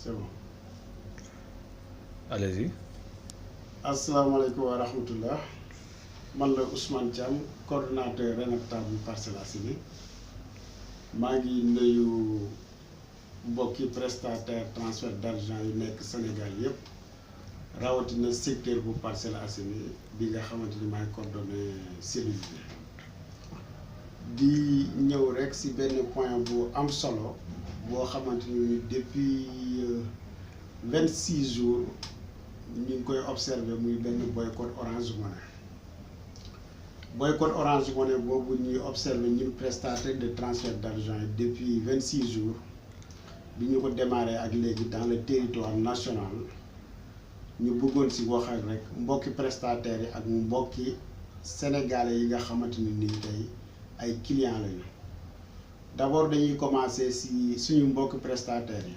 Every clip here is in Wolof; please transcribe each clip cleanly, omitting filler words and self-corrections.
C'est bon. Allez-y. Asalaamaaleykum wa rahmatullah man la Ousmane Thiam coordonnateur RENAPTA bu Parcelles Assainies maa ngi nuyu mbokki prestataire transfert d'argent yu nekk Sénégal yépp rawatina secteur bu Parcelles Assainies bi nga xamante ni maay coordonné cellule bi di ñëw rek ci benn point bu am solo boo xamante ni depuis 26 jours ñu ngi koy observer muy benn boycott Orange Money boobu ñuy observer ñun prestataire de transfert d'argent yi depuis 26 jours bi ñu ko démarré ak léegi dans le territoire national ñu bëggoon ci wax ak rek mbokki prestataires yi ak mbokki sénégalais yi nga xamante ni nii tey ay clients lañu d'abord dañuy commencer ci suñu mbokki prestataires yi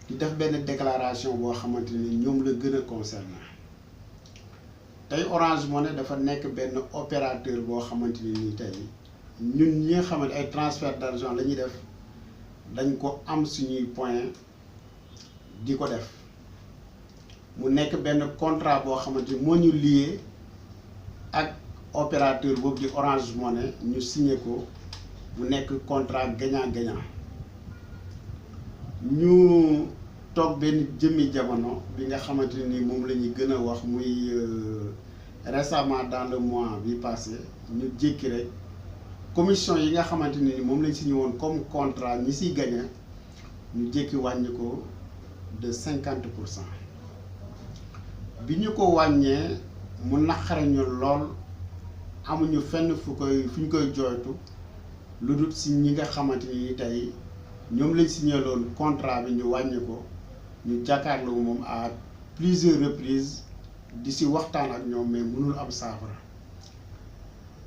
di def benn déclaration boo xamante ni ñoom la gën a concerné tey Orange Money dafa nekk benn opérateur boo xamante ni nii tey ñun ñi nga xamante ay transfert d'argent la ñuy def dañ ko am suñuy point di ko def mu nekk benn contrat boo xamante ni moo ñu lié ak opérateur boobu di Orange Money ñu signé ko mu nekk contrat gagnant-gagnant ñu toog benn jëmmi jamono bi nga xamante ni moom la ñuy gën a wax muy récemment dans le mois bi passé ñu jékki rek commission yi nga xamante ni moom lañ signé woon comme contrat ñi siy gagné ñu jékki wàññi ko de 50%. bi ñu ko wàññee mu naqare ñu lool amuñu fenn fu ñu koy jooytu lu dul si ñi nga xamante ni tey ñoom lañ signé loon contrat bi ñu wàññi ko ñu jàkkaarloo moom à plusieurs reprises di si waxtaan ak ñoom mais mënul am saafara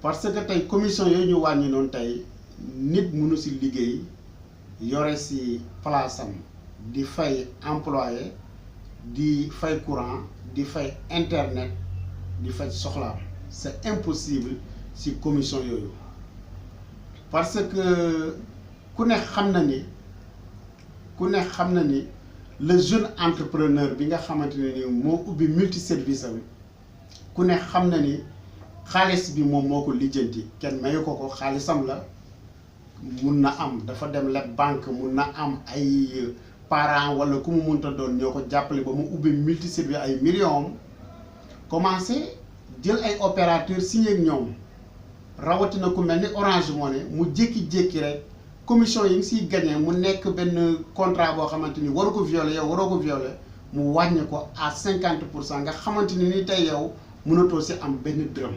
parce que tey commission yooyu ñu wàññi noonu tey nit mënu si liggéey yore si place am di fay employé di fay courant di fay internet di fay soxlaam c'est impossible si commission yooyu parce que ku ne xam na ni le jeune entrepreneur bi nga xamante ne ni moo ubbi multi service am ku ne xam na ni xaalis bi moom moo ko lijjanti kenn mayu ko xaalisam la mun na am dafa dem leb banque mun na am ay parents wala ku mu mënta doon ñoo ko jàppale ba mu ubbi multi service ay millions commencé jël ay opérateurs signé ak ñoom rawatina ku mel ni Orange Money mu jékki-jékki rek commission yi ngi siy gagné mu nekk benn contrat boo xamante ni waru ko violer yow waroo ko violer mu wàññi ko à 50% nga xamante ni tey yow mënatoo si am benn dërëm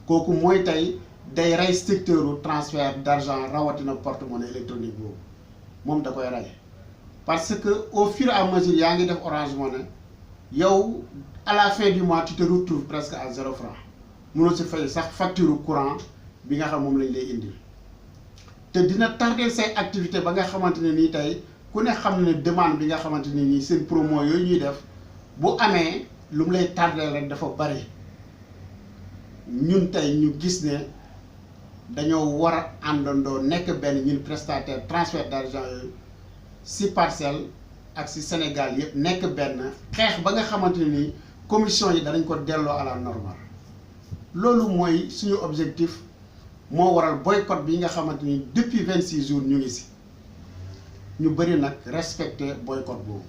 kooku mooy tey day rey secteur transfert d'argent rawatina porte-monnaie électronique boobu moom da koy rey parce que au fur et à mesure yaa ngi def Orange Money yow à la fin du mois tu te retrouves presque à 0 franc mënoo si fay sax facture courant bi nga xam moom lañ lay indil te dina tardé say activité ba nga xamante ne nii tey ku ne xam ne demande bi nga xamante ne nii seen promo yooyu ñuy def bu amee lu mu lay tardé rek dafa bari ñun tey ñu gis ne dañoo war a àndandoo nekk benn ñun prestataire transfert d'argent yooyu si Parcelles ak si Sénégal yëpp nekk benn xeex ba nga xamante ne nii commission yi danañ ko delloo à la normale loolu mooy suñu objectif moo waral boycott bi nga xamante ni depuis 26 jours ñu ngi si ñu bëri nag respecté boycott boobu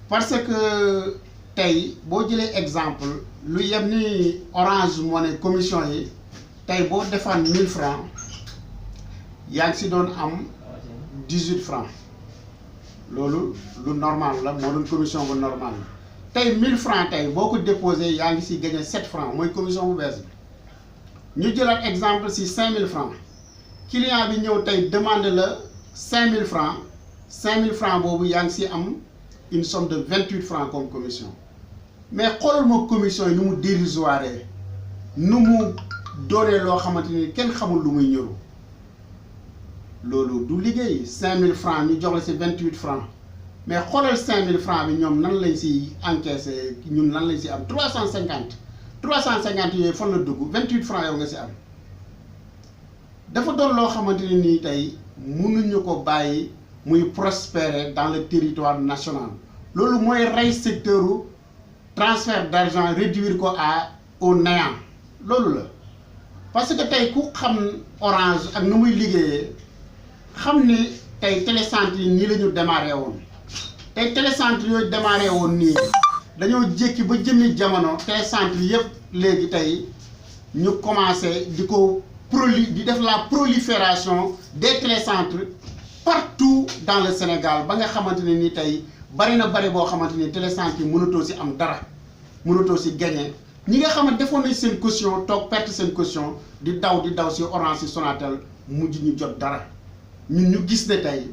parce que tey boo jëlee exemple lu yem ni Orange Money commission yi tey boo defaan 1000 francs yaa ngi si doon am 18 francs loolu lu normal la moo doon commission bu normal la tey 1000 francs tey boo ko déposé yaa ngi si gagné 7 francs mooy commission bu bees bi ñu jëlaat exemple si 5000 francs client bi ñëw tey demande la 5000 francs 5000 francs boobu yaa ngi si am une somme de 28 francs comme commission mais xoolal ma commission yi nu mu dérisoire nu mu doonee loo xamante ni kenn xamul lu muy ñëru loolu du liggéey 5000 francs ñu jox la si 28 francs mais xoolal 5000 francs bi ñoom nan lañ si encaissé ñun nan lañ si am 350 yooyu fan la dugg 28 francs yow nga si am dafa doon loo xamante ne nii tey mënuñu ko bàyyi muy prospérer dans le territoire national loolu mooy rey secteur transfert d'argent réduire ko au néant loolu la parce que tey ku xam Orange ak nu muy liggéeyee xam ni tey télécentre yi nii la ñu démarré woon tey télécentre yooyu démarré woon nii dañoo jékki ba jëmmi jamono télécentre yëpp léegi tey ñu commencé di def la prolifération des télécentres partout dans le Sénégal ba nga xamante ne ni tey bari na bari boo xamante ni télécentre yi mënatoo si am dara mënatoo si gagné ñi nga xamante defoon nañ seen caution toog perte seen caution di daw si Orange si Sonatel mujj ñu jot dara ñun ñu gis ne tey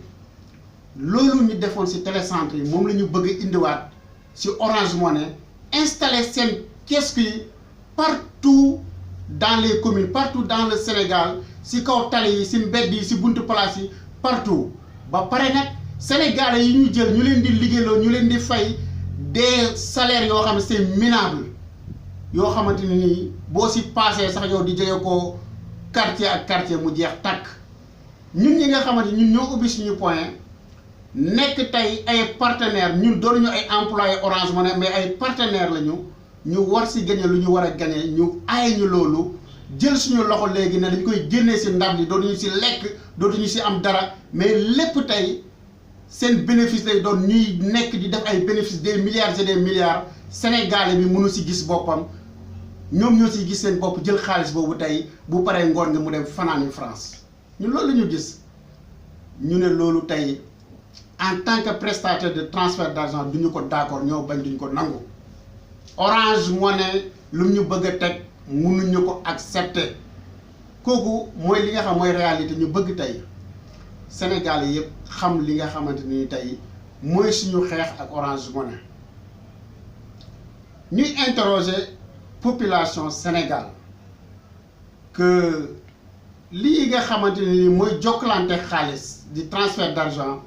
loolu ñu defoon si télécentre yi moom la ñu bëgg a indiwaat si Orange Money installer seen kiosque yi partout dans les communes partout dans le Sénégal si kaw tali yi si mbedd yi si buntu place yi partout ba pare nag Sénégalais yi ñu jël ñu leen di liggéeyloo ñu leen di fay des salaires yoo xam ne c'est minable yoo xamante ni nii boo si passé sax yow di jege ko quartier ak quartier mu jeex tàkk ñun ñi nga xamante ñun ñoo ubbi suñu point nekk tey ay partenaires ñun doonuñu ay employés Orange Money mais ay partenaires lañu ñu war si gagné lu ñu war a gagné ñu aay ñu loolu jël suñu loxo léegi ne dañ koy génnee si ndab li dootuñu si lekk dootuñu si am dara mais lépp tey seen bénéfice lay doon ñuy nekk di def ay bénéfices des milliards et des milliards Sénégalais bi mënu si gis boppam ñoom ñoo si gis seen bopp jël xaalis boobu tey bu paree ngoon nga mu dem fanaani France ñun loolu la ñu gis ñu ne loolu tey en tant que prestataire de transfert d'argent duñu ko d'accord ñoo bañ duñu ko nangu Orange Money lu ñu bëgg a teg mënuñu ko accepter kooku mooy li nga xam mooy réalité ñu bëgg tey Sénégal yëpp xam li nga xamante ni tey mooy suñu xeex ak Orange Money ñuy interroger population Sénégal que lii nga xamante ni mooy jokkalante xaalis di transfert d'argent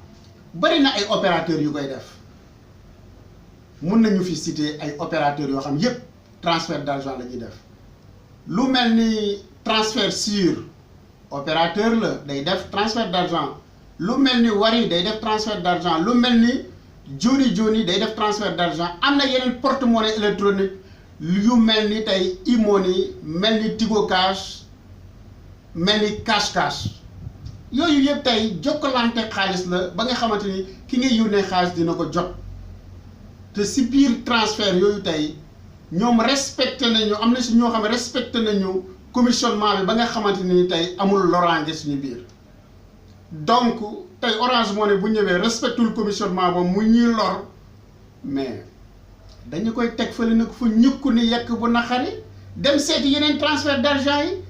bari na ay opérateurs yu koy def mun nañu fi citer ay opérateurs yoo xam yépp transfert d'argent la ñuy def lu mel ni transfert sûr opérateur la day def transfert d'argent lu mel ni Wari day def transfert d'argent lu mel ni Joni Joni day def transfert d'argent am na yeneen porte-monnaie électronique yu mel ni tey e-money mel ni Tigo Cash mel ni Cash Cash yooyu yëpp tey jokkalante xaalis la ba nga xamante ni ki ngay yónnee xaalis dina ko jot te si biir transfert yooyu tey ñoom respecté nañu am na si ñoo xam ne respecté nañu commissionnement bi ba nga xamante ni tey amul loraange suñu biir donc tey Orange Money bu ñëwee respectul commissionnement ba mu ñuy lor mais dañu koy teg fële nag fu ñukku ni yekk bu naqari dem seeti yeneen transfert d'argent yi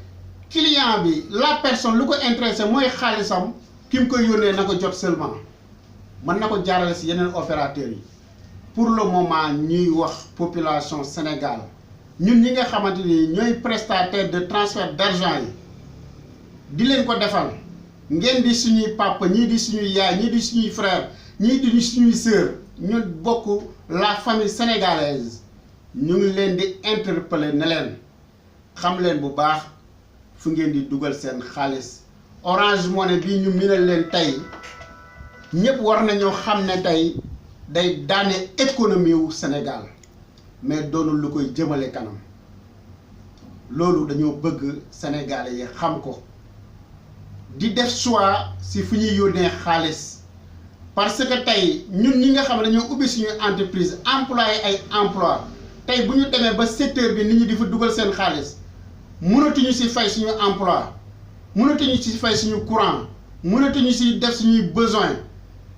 client bi la personne lu ko intéressé mooy xaalisam ki mu koy yónnee na ko jot seulement mën na ko jaarale si yeneen opérateurs yi pour le moment ñuy wax population Sénégal ñun ñi nga xamante ni ñooy prestataire de transfert d'argent yi di leen ko defal ngeen di suñuy papa ñii di suñuy yaay ñii di suñuy frère ñii di suñuy sœur ñu bokk la famille sénégalaise ñu ngi leen di interpeller ne leen xam leen bu baax fu ngeen di dugal seen xaalis Orange Money bii ñu minal leen tey ñëpp war nañoo xam ne tey day daane économie wu Sénégal mais doonul lu koy jëmale kanam loolu dañoo bëgg Sénégalais yi xam ko di def choix si fu ñuy yónnee xaalis parce que tey ñun ñi nga xam ne dañoo ubbi suñuy entreprise employé ay emploi tey bu ñu demee ba secteur bi nit ñi di fa dugal seen xaalis mënatuñu si fay suñu emploi mënatuñu si fay suñu courant mënatuñu si def suñuy besoin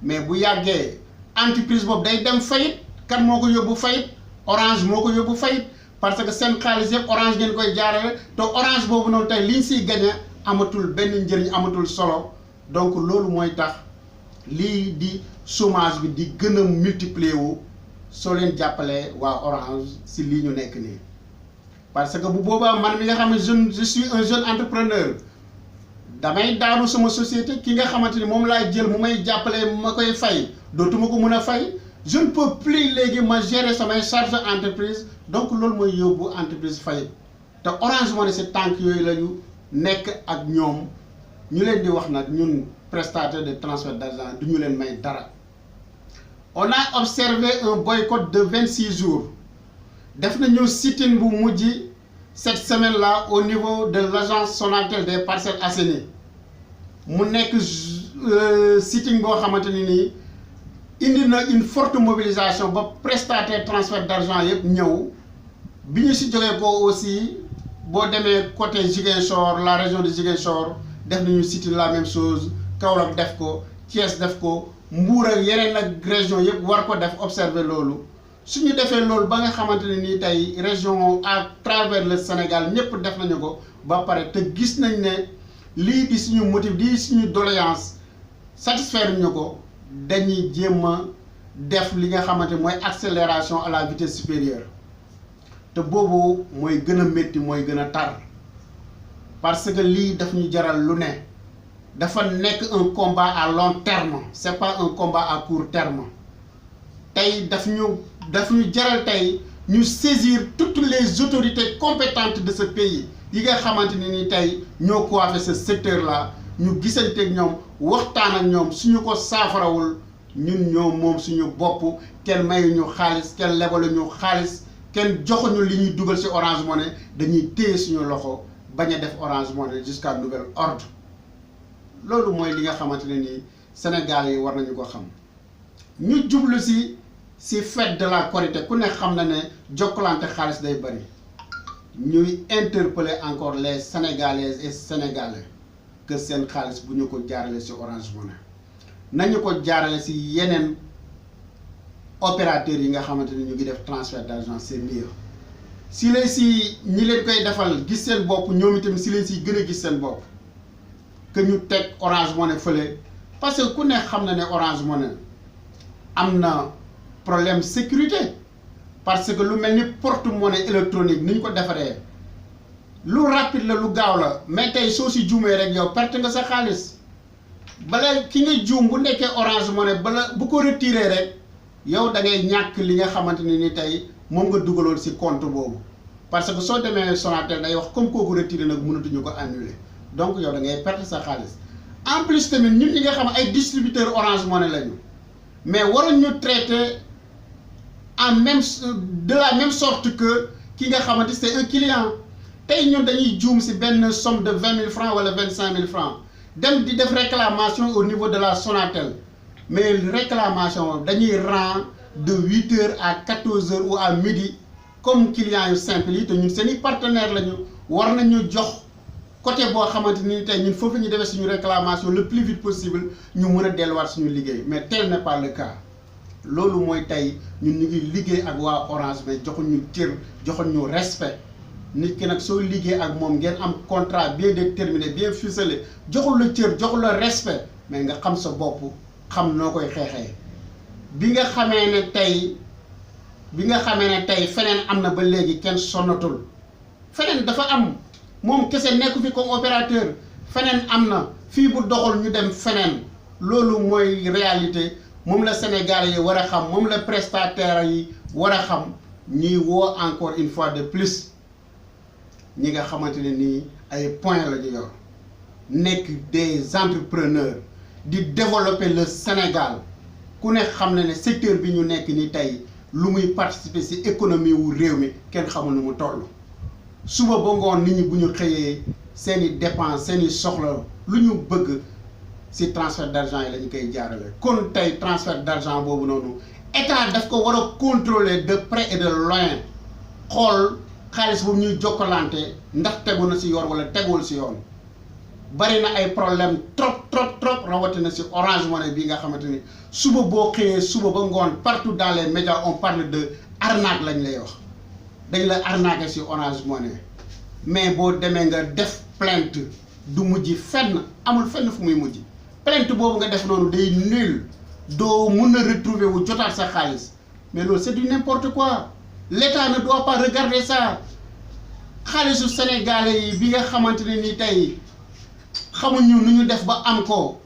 mais bu yàggee entreprise boobu day dem fayit kan moo ko yóbbu fayit Orange moo ko yóbbu fayit parce que seen xaalis yëpp Orange ngeen koy jaarale te Orange boobu noonu tey liñ siy gagné amatul benn njëriñ amatul solo donc loolu mooy tax lii di chômage bi di gën a multiplier wu soo leen jàppalee waa Orange si lii ñu nekk nii parce que bu boobaa man mi nga xam ne je suis un jeune entrepreneur damay daanu sama société ki nga xamante ni moom laay jël mu may jàppale ma koy fay dootuma ko mën a fay je ne peux plus léegi ma gérer samay charge entreprise donc loolu mooy yóbbu entreprise fayit te Orange Money si tànk yooyu la ñu nekk ak ñoom ñu leen di wax nag ñun prestataire de transfert d'argent du ñu leen may dara. On a observé un boycott de 26 jours def nañu sit-in bu mujj cette semaine-là au niveau de l'agence Sonatel des Parcelles Assainies mu nekk sit-in boo xamante ni nii indi na une forte mobilisation ba prestataire transfert d'argent yëpp ñëw bi ñu si jógee ko aussi boo demee côté Ziguinchor la région de Ziguinchor def nañu sit-in la même chose Kaolack def ko Thiès def ko Mbour ak yeneen ak région yëpp war ko def observer loolu su ñu defee loolu ba nga xamante ne nii tey région à travers le Sénégal ñëpp def nañu ko ba pare te gis nañ ne lii di suñu motif di suñu doléance satisfaire ñu ko dañuy jéem a def li nga xamante mooy accélération à la vitesse supérieure te boobu mooy gën a métti mooy gën a tar parce que lii daf ñu jaral lu ne dafa nekk un combat à long terme c'est pas un combat à court terme tey daf ñu jaral tey ñu saisir toutes les autorités compétentes de ce pays yi nga xamante ni tey ñoo coiffé ce secteur là ñu gisanteeg ñoom waxtaan ak ñoom suñu ko saafarawul ñun ñoo moom suñu bopp kenn mayuñu xaalis kenn lebaluñu xaalis kenn joxuñu li ñuy dugal ci Orange Money dañuy téye suñu loxo bañ a def Orange Money jusqu'à nouvel ordre loolu mooy li nga xamante ne nii Sénégal yi war nañu ko xam ñu jublu ci fête de la Korité ku ne xam na ne jokkalante xaalis day bari ñuy interpeller encore les Sénégalaises et Sénégalais que seen xaalis bu ñu ko jaarale ci Orange Money nañu ko jaarale ci yeneen opérateurs yi nga xamante ni ñu ngi def transfert d'argent c'est mieux si leen ci ñi leen koy defal gis seen bopp ñoom itam si leen ciy gën a gis seen bopp que ñu teg Orange Money fële parce que ku ne xam na ne Orange Money am na problème sécurité parce que lu mel ni porte-monnaie électronique ni ñu ko defaree lu rapide la lu gaaw la mais tey soo si juumee rek yow perte nga sa xaalis bala ki nga juum bu nekkee Orange Money bala bu ko retiré rek yow da ngay ñàkk li nga xamante ne ni tey moom nga dugaloon si compte boobu parce que soo demee Sonatel day wax comme kooku retiré nag mënatuñu ko annuler donc yow da ngay perte sa xaalis en plus tamit ñun ñi nga xam ay distributeurs Orange Money lañu mais waruñ ñu traiter en même de la même sorte que ki nga xamante c'est un client tey ñun dañuy juum si benn somme de 20 000 francs wala 25 000 francs dem di def réclamation au niveau de la Sonatel mais réclamation dañuy rend de 8 heures à 14 heures ou à midi comme client yu simple yi te ñun seeni partenaire lañu war nañu jox côté boo xamante ni tey ñun foofu ñu defee suñu réclamation le plus vite possible ñu mën a delluwaat suñu liggéey mais tel n'est pas le cas loolu mooy tey ñun ñu ngi liggéey ak waa Orange mais joxuñu cër joxuñu respect nit ki nag soo liggéey ak moom ngeen am contrat bien déterminé bien ficelé joxul la cër joxul la respect mais nga xam sa bopp xam noo koy xeexee bi nga xamee ne tey feneen am na ba léegi kenn sonnatul feneen dafa am moom kese nekku fi comme opérateur feneen am na fii bu doxul ñu dem feneen loolu mooy réalité moom la Sénégal yi war a xam moom la prestataire yi war a xam ñuy woo encore une fois de plus ñi nga xamante ne nii ay points la ñu yor nekk des entrepreneurs di développer le Sénégal ku ne xam na ne secteur bi ñu nekk ni tey lu muy participer ci économie wu réew mi kenn xamul nu mu toll suba ba ngoon nit ñi bu ñu xëyee seeni dépense seeni soxla lu ñu bëgg ci transfert d'argent yi la ñu koy jaarale kon tey transfert d'argent boobu noonu état daf ko war a contrôler de près et de loin xool xaalis boobu ñuy jokkalante ndax tegu na ci yoon wala teguwul ci yoon bari na ay problème trop rawatina ci Orange Money bi nga xamante ni suba boo xëyee suba ba ngoon partout dans les médias on parle de arnaque lañ lay wax dañ la arnaquer ci Orange Money mais boo demee nga def plainte du mujj fenn amul fenn fu muy mujj plainte boobu nga def noonu day nul doo mun a retrouver wu jotaat sa xaalis mais loolu c'est du n'importe quoi l'État ne doit pas regarder ça xaalisu sénégalais yi bi nga xamante ne ni tey xamuñu nu ñu def ba am ko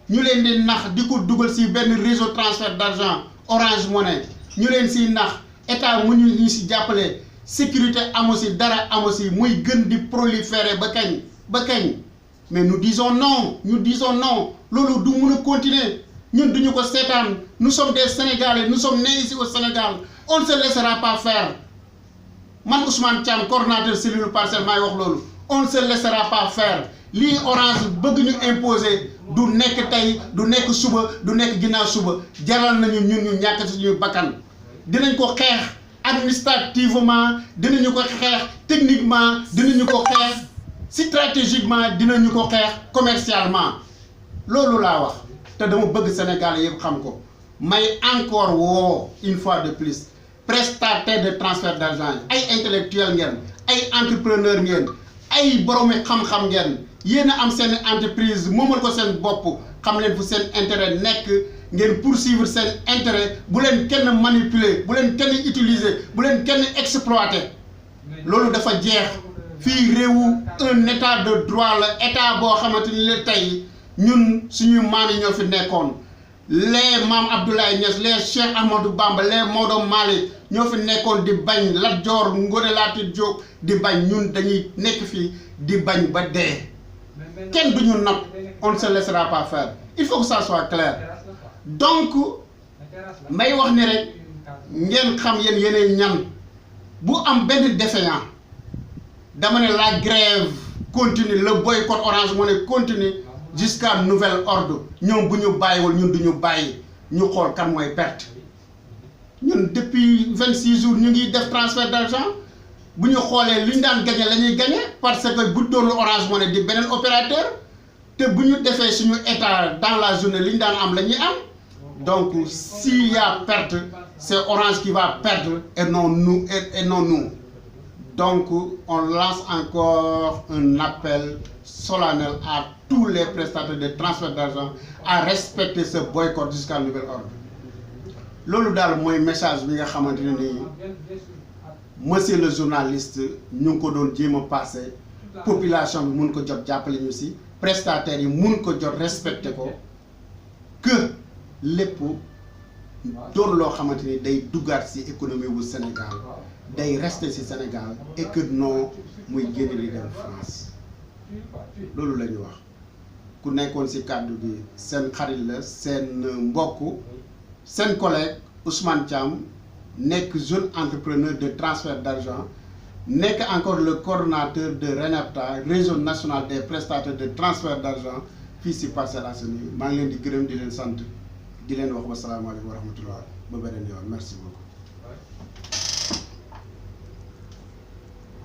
ñu leen di nax di ko dugal ci benn réseau transfert d'argent Orange Money ñu leen ci nax état mu ñu ci jàppale sécurité amu ci dara amu ci muy gën di proliférer ba kañ mais nous disons non loolu du mun a continuer ñun duñu ko seetaan. Nous sommes des Sénégalais, nous sommes nés ici au Sénégal, on ne se laissera pas faire. Man Ousmane Thiam coordonnateur cellule Parcelles maay wax loolu on ne se laissera pas faire. Lii Orange bëgg ñu imposer du nekk tey du nekk suba du nekk ginnaaw suba jaral nañu ñun ñu ñàkk suñuy bakkan dinañ ko xeex administrativement dinañu ko xeex techniquement dinañu ko xeex stratégiquement dinañu ko xeex commercialement loolu laa wax te dama bëgg Sénégal yëpp xam ko may encore woo une fois de plus prestataire de transfert d'argent ay intellectuel ngeen ay entrepreneur ngeen ay boroomi xam-xam ngeen yéen a am seen entreprise moomal ko seen bopp xam leen fu seen intérêt nekk ngeen poursuivre seen intérêt bu leen kenn manipuler bu leen kenn utiliser bu leen kenn exploiter loolu dafa jeex fii réewu un état de droit la état boo xamante ni la tey ñun suñu maam yi ñoo fi nekkoon les maam Abdoulaye Niass les Cheikh Ahmadou Bamba les Maodo Malick ñoo fi nekkoon di bañ Lat Joor Ngoné Latyr Diop di bañ ñun dañuy nekk fii di bañ ba dee kenn duñu not on ne se laissera pas faire il faut que ça soit clair donc may wax ni rek ngeen xam yéen yeneen ñan bu am benn défaillant dama ne la grève continue le boycott Orange Money continue jusqu'à nouvel ordre ñoom bu ñu bàyyiwul ñun duñu bàyyi ñu xool kan mooy perte ñun depuis 26 jours ñu ngi def transfert d'argent bu ñu xoolee li ñu daan gagné la ñuy gagné parce que bu doonul Orange Money di beneen opérateur te bu ñu defee suñu état dans la journée li ñu daan am la ñuy am donc s'il y a perte c'est Orange qui va perdre et non nous et non nous donc on lance encore un appel solennel à tous les prestataires de transfert d'argent à respecter ce boycott jusqu'à nouvel ordre loolu daal mooy message bi nga xamante ne nii monsieur le journaliste ñu ngi ko doon jéem a passé population bi mun ko jot jàppale ñu si prestataires yi mun ko jot respecté ko que lépp doon loo xamante ni day duggaat si économie wu Sénégal day rester si Sénégal et que non muy génn li dem France loolu la ñu wax ku nekkoon si kàddu bi seen xarit la seen mbokk seen collègue Ousmane Thiam nekk jeune entrepreneur de transfert d'argent nekk encore le coordonnateur de RENAPTA réseau national des prestataires de transfert d'argent fii si Parcelles Assainies maa ngi leen di gërëm di leen sant di leen wax wasalaamaaleykum wa rahmatullah ba beneen yoon merci beaucoup.